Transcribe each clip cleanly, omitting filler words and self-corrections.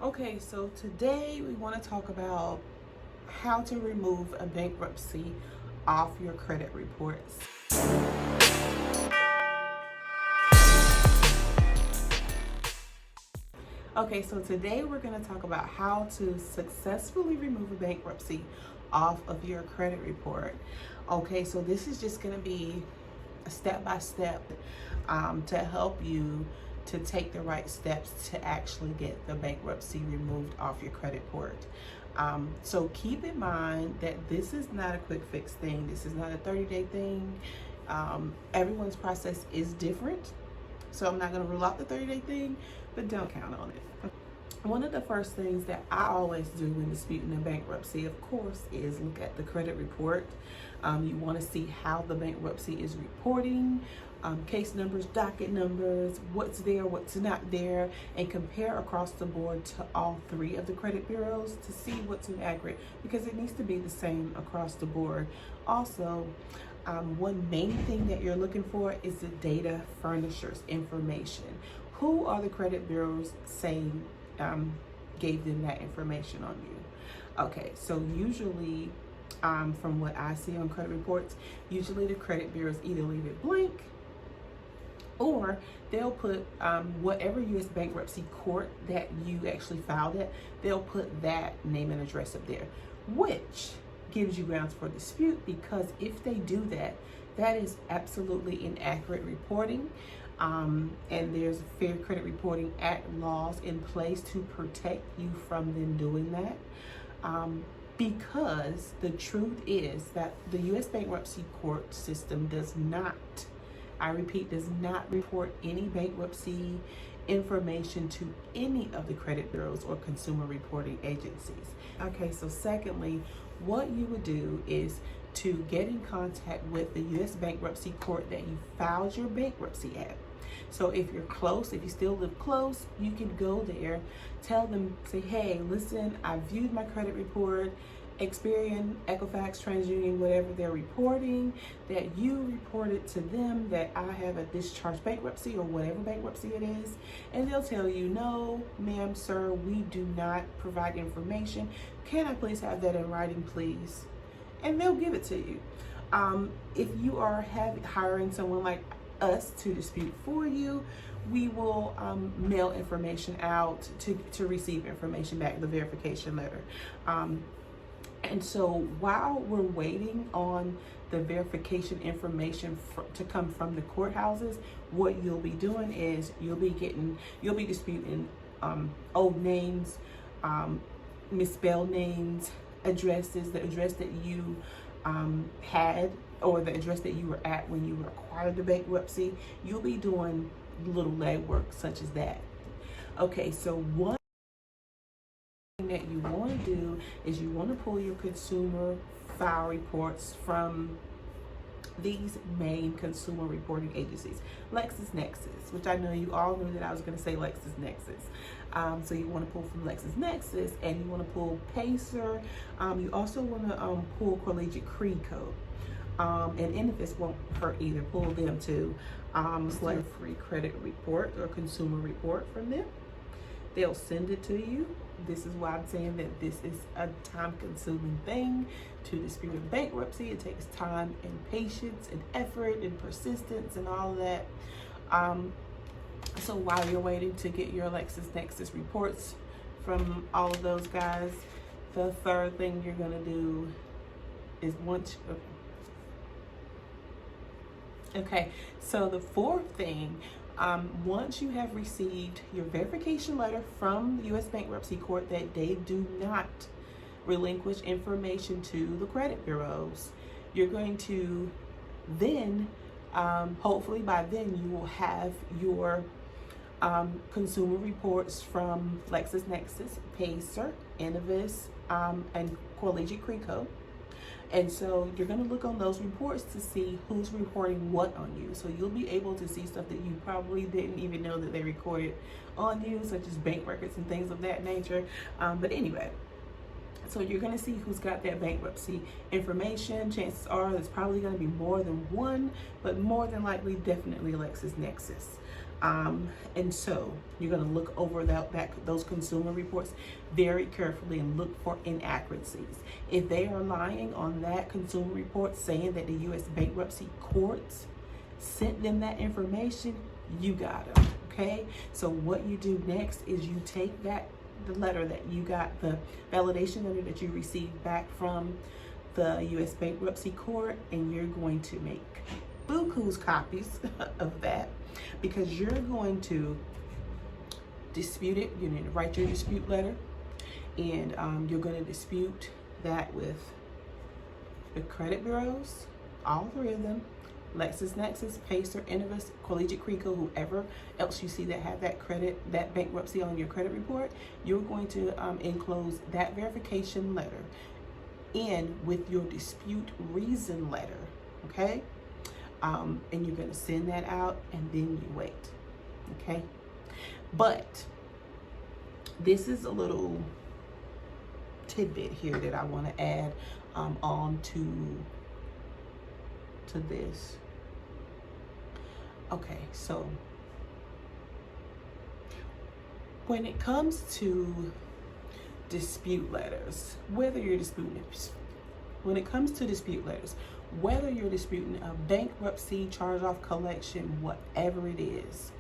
Okay, so today we want to talk about how to remove a bankruptcy off your credit reports. Okay, so today we're going to talk about how to successfully remove a bankruptcy off of your credit report. Okay, so this is just going to be a step-by-step to help you to take the right steps to actually get the bankruptcy removed off your credit report. So keep in mind that this is not a quick fix thing. This is not a 30-day thing. Everyone's process is different. So I'm not going to rule out the 30-day thing, but don't count on it. One of the first things that I always do when disputing a bankruptcy, of course, is look at the credit report. You want to see how the bankruptcy is reporting, case numbers, docket numbers, what's there, what's not there, and compare across the board to all three of the credit bureaus to see what's inaccurate, because it needs to be the same across the board. Also, one main thing that you're looking for is the data furnishers information. Who are the credit bureaus saying gave them that information on you? Okay, so usually from what I see on credit reports, usually the credit bureaus either leave it blank or they'll put whatever U.S. bankruptcy court that you actually filed at, they'll put that name and address up there, which gives you grounds for dispute, because if they do that, that is absolutely inaccurate reporting. And there's Fair Credit Reporting Act laws in place to protect you from them doing that. Because the truth is that the U.S. bankruptcy court system does not, I repeat, does not report any bankruptcy information to any of the credit bureaus or consumer reporting agencies. Okay, so secondly, what you would do is to get in contact with the U.S. bankruptcy court that you filed your bankruptcy at. So if you're close, if you still live close, you can go there, tell them, say, hey, listen, I viewed my credit report, Experian, Equifax, TransUnion, whatever they're reporting, that you reported to them that I have a discharged bankruptcy or whatever bankruptcy it is. And they'll tell you, no, ma'am, sir, we do not provide information. Can I please have that in writing, please? And they'll give it to you. If you are hiring someone like us to dispute for you, we will mail information out to receive information back, the verification letter. And so while we're waiting on the verification information to come from the courthouses, what you'll be doing is you'll be disputing old names, misspelled names, addresses, the address that you had or the address that you were at when you acquired the bankruptcy. You'll be doing little legwork such as that. Okay, so one that you want to do is you want to pull your consumer file reports from these main consumer reporting agencies. LexisNexis, which I know you all knew that I was going to say LexisNexis. So you want to pull from LexisNexis, and you want to pull Pacer. You also want to pull Collegiate Creco. And Innovis won't hurt either. Pull them too. It's like a free credit report or consumer report from them. They'll send it to you. This is why I'm saying that this is a time-consuming thing to dispute a bankruptcy. It takes time and patience and effort and persistence and all of that. So while you're waiting to get your LexisNexis reports from all of those guys, the third thing you're gonna do is so the fourth thing, once you have received your verification letter from the U.S. Bankruptcy Court that they do not relinquish information to the credit bureaus, you're going to then, hopefully by then, you will have your consumer reports from LexisNexis, Pacer, Innovis, and Collegiate Creco. And so you're going to look on those reports to see who's reporting what on you. So you'll be able to see stuff that you probably didn't even know that they recorded on you, such as bank records and things of that nature. But anyway, so you're going to see who's got that bankruptcy information. Chances are there's probably going to be more than one, but more than likely, definitely LexisNexis. And so you're going to look over those consumer reports very carefully and look for inaccuracies. If they are lying on that consumer report saying that the U.S. bankruptcy courts sent them that information, you got them. Okay, so what you do next is you take the letter that you got, the validation letter that you received back from the U.S. bankruptcy court, and you're going to make buku's copies of that, because you're going to dispute it. You're going to write your dispute letter, and you're going to dispute that with the credit bureaus, all three of them, LexisNexis, Pacer, Innovis, Collegiate Creco, whoever else you see that have that bankruptcy on your credit report. You're going to enclose that verification letter in with your dispute reason letter, okay? And you're going to send that out, and then you wait, okay? But this is a little tidbit here that I want to add on to this. Okay, so when it comes to dispute letters, whether you're disputing a bankruptcy, charge-off, collection, whatever it is,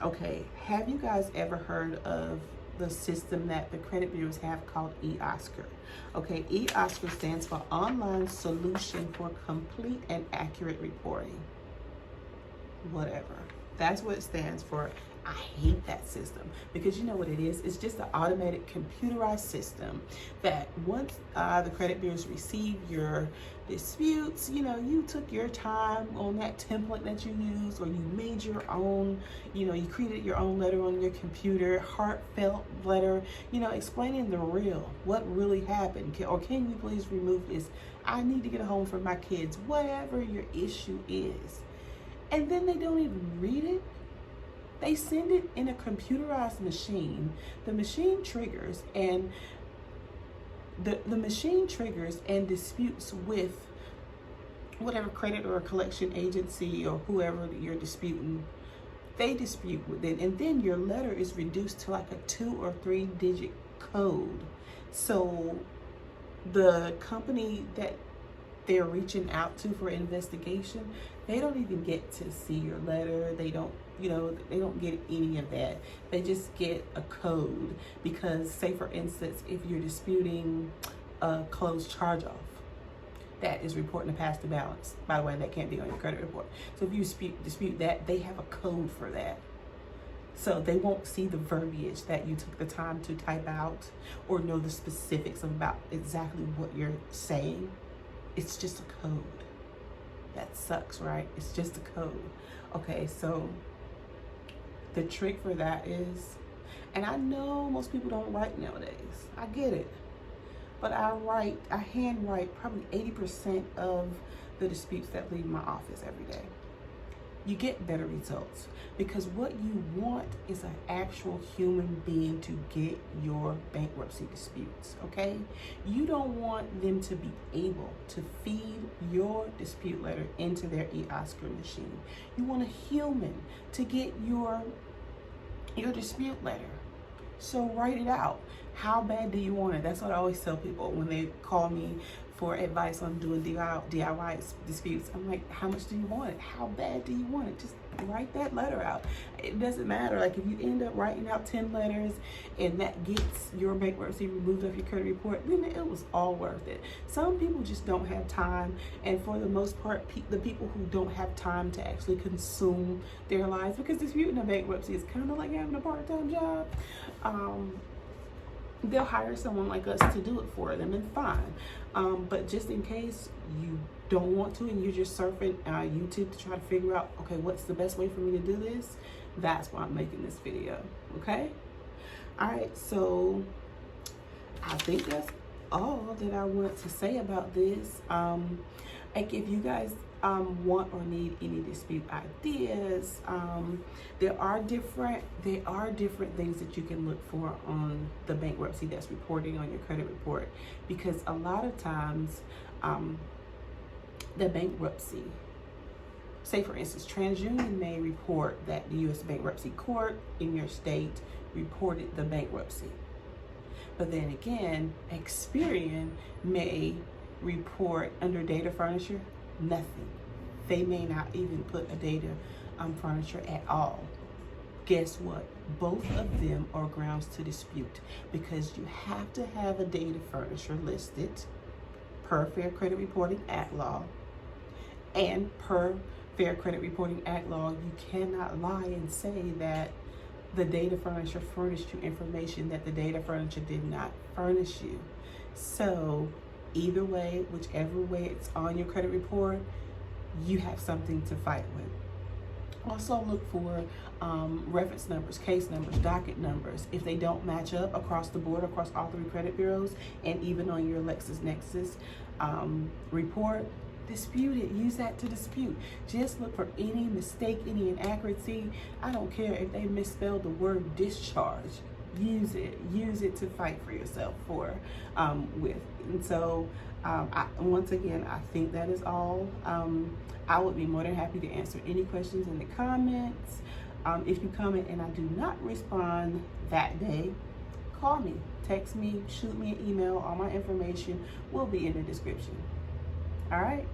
okay, have you guys ever heard of the system that the credit bureaus have called eOscar? Okay, eOscar stands for Online Solution for Complete and Accurate Reporting. Whatever. That's what it stands for. I hate that system, because you know what it is? It's just an automated computerized system that once the credit bureaus receive your disputes, you know, you took your time on that template that you used, or you made your own, you know, you created your own letter on your computer, heartfelt letter, you know, explaining the real, what really happened. Or can you please remove this? I need to get a home for my kids, whatever your issue is. And then they don't even read it. They send it in a computerized machine. The machine triggers, and the machine triggers and disputes with whatever credit or collection agency or whoever you're disputing. They dispute with it, and then your letter is reduced to like a 2 or 3 digit code. So the company that they're reaching out to for investigation, they don't even get to see your letter. They don't, you know, they don't get any of that. They just get a code, because say for instance, if you're disputing a closed charge-off, that is reporting a past due balance. By the way, that can't be on your credit report. So if you dispute that, they have a code for that. So they won't see the verbiage that you took the time to type out, or know the specifics about exactly what you're saying. It's just a code. That sucks, right? It's just a code. Okay, so the trick for that is, and I know most people don't write nowadays. I get it. But I handwrite probably 80% of the disputes that leave my office every day. You get better results, because what you want is an actual human being to get your bankruptcy disputes, okay? You don't want them to be able to feed your dispute letter into their eOscar machine. You want a human to get your dispute letter. So write it out. How bad do you want it? That's what I always tell people when they call me for advice on doing DIY disputes. I'm like, how much do you want it? How bad do you want it? Just write that letter out. It doesn't matter. Like, if you end up writing out 10 letters and that gets your bankruptcy removed off your credit report, then it was all worth it. Some people just don't have time, and for the most part, the people who don't have time to actually consume their lives, because disputing a bankruptcy is kind of like having a part-time job, they'll hire someone like us to do it for them, and fine. But just in case you don't want to, and you're just surfing YouTube to try to figure out, okay, what's the best way for me to do this? That's why I'm making this video, okay? All right, so I think that's all that I want to say about this. Like, if you guys want or need any dispute ideas, there are different things that you can look for on the bankruptcy that's reporting on your credit report, because a lot of times the bankruptcy say for instance, TransUnion may report that the U.S. Bankruptcy Court in your state reported the bankruptcy. But then again, Experian may report under data furniture, nothing. They may not even put a data furniture at all. Guess what? Both of them are grounds to dispute, because you have to have a data furniture listed per Fair Credit Reporting Act law, and per Fair Credit Reporting Act law, you cannot lie and say that the data furnisher furnished you information that the data furnisher did not furnish you. So either way, whichever way it's on your credit report, you have something to fight with. Also look for reference numbers, case numbers, docket numbers. If they don't match up across the board, across all 3 credit bureaus, and even on your LexisNexis report, dispute it. Use that to dispute. Just look for any mistake, any inaccuracy. I don't care if they misspelled the word discharge. Use it. Use it to fight for yourself with. And so, once again, I think that is all. I would be more than happy to answer any questions in the comments. If you comment and I do not respond that day, call me, text me, shoot me an email. All my information will be in the description. All right.